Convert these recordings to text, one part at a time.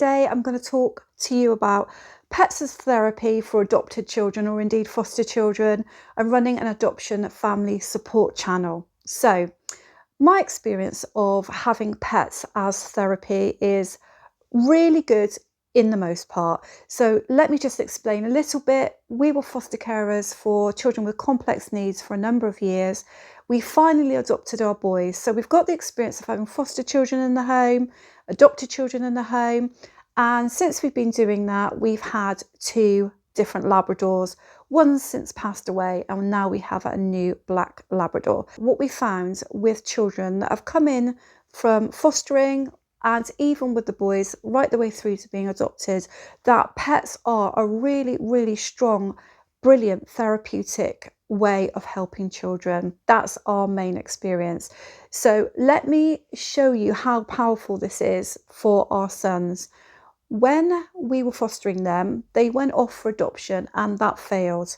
today I'm going to talk to you about pets as therapy for adopted children or indeed foster children and running an adoption family support channel. So my experience of having pets as therapy is really good in the most part. So let me just explain a little bit. We were foster carers for children with complex needs for a number of years. We finally adopted our boys. So we've got the experience of having foster children in the home, adopted children in the home. And since we've been doing that, we've had 2 different Labradors. One's since passed away and now we have a new black Labrador. What we found with children that have come in from fostering and even with the boys right the way through to being adopted, that pets are a really, really strong, brilliant therapeutic way of helping children. That's our main experience. So let me show you how powerful this is for our sons. When we were fostering them, they went off for adoption and that failed.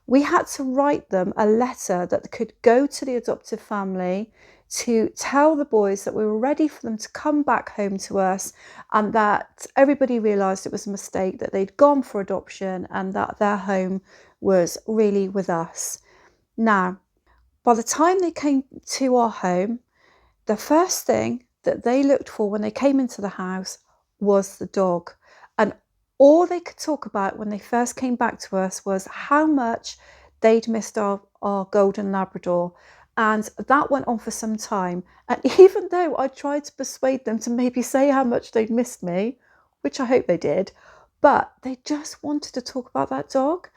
We had to write them a letter that could go to the adoptive family to tell the boys that we were ready for them to come back home to us and that everybody realised it was a mistake, that they'd gone for adoption and that their home was really with us. Now, by the time they came to our home, the first thing that they looked for when they came into the house was the dog. And all they could talk about when they first came back to us was how much they'd missed our golden Labrador. And that went on for some time. And even though I tried to persuade them to maybe say how much they'd missed me, which I hope they did, but they just wanted to talk about that dog.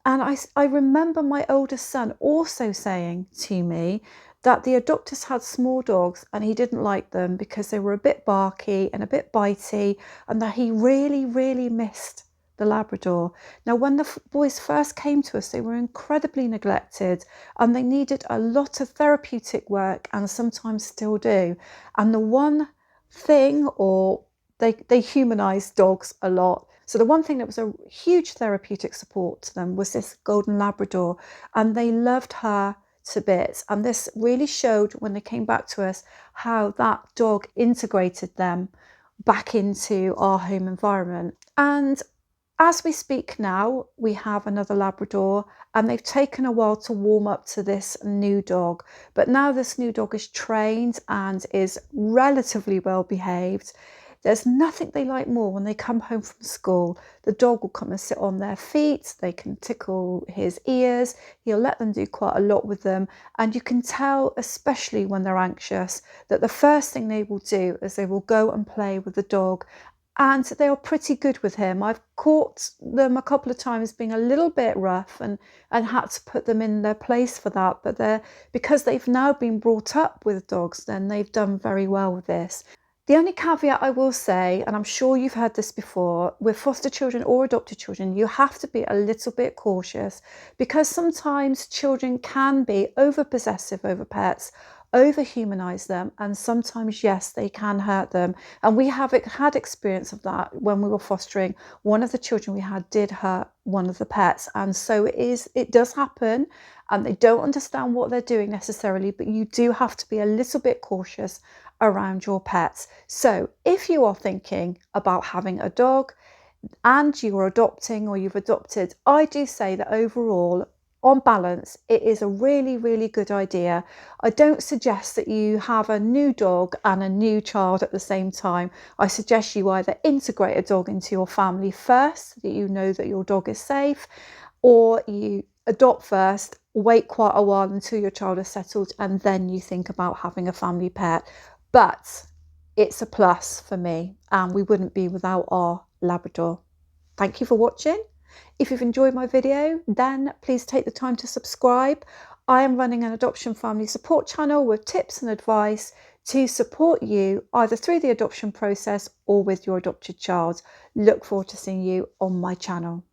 And I remember my oldest son also saying to me that the adopters had small dogs and he didn't like them because they were a bit barky and a bit bitey, and that he really, really missed the Labrador. Now, when the boys first came to us, they were incredibly neglected and they needed a lot of therapeutic work and sometimes still do. And the one thing, or they humanized dogs a lot. So the one thing that was a huge therapeutic support to them was this golden Labrador, and they loved her to bits. And this really showed when they came back to us how that dog integrated them back into our home environment. And as we speak now, we have another Labrador and they've taken a while to warm up to this new dog. But now this new dog is trained and is relatively well behaved. There's nothing they like more when they come home from school. The dog will come and sit on their feet. They can tickle his ears. He'll let them do quite a lot with them. And you can tell, especially when they're anxious, that the first thing they will do is they will go and play with the dog. And they are pretty good with him. I've caught them a couple of times being a little bit rough and had to put them in their place for that. But because they've now been brought up with dogs, then they've done very well with this. The only caveat I will say, and I'm sure you've heard this before, with foster children or adopted children, you have to be a little bit cautious because sometimes children can be over possessive over pets, over-humanize them, and sometimes, yes, they can hurt them. And we have had experience of that when we were fostering. One of the children we had did hurt one of the pets, and so it does happen, and they don't understand what they're doing necessarily, but you do have to be a little bit cautious around your pets. So if you are thinking about having a dog and you are adopting or you've adopted, I do say that overall, on balance, it is a really, really good idea. I don't suggest that you have a new dog and a new child at the same time. I suggest you either integrate a dog into your family first, so that you know that your dog is safe, or you adopt first, wait quite a while until your child is settled, and then you think about having a family pet. But it's a plus for me, and we wouldn't be without our Labrador. Thank you for watching. If you've enjoyed my video, then please take the time to subscribe. I am running an adoption family support channel with tips and advice to support you either through the adoption process or with your adopted child. Look forward to seeing you on my channel.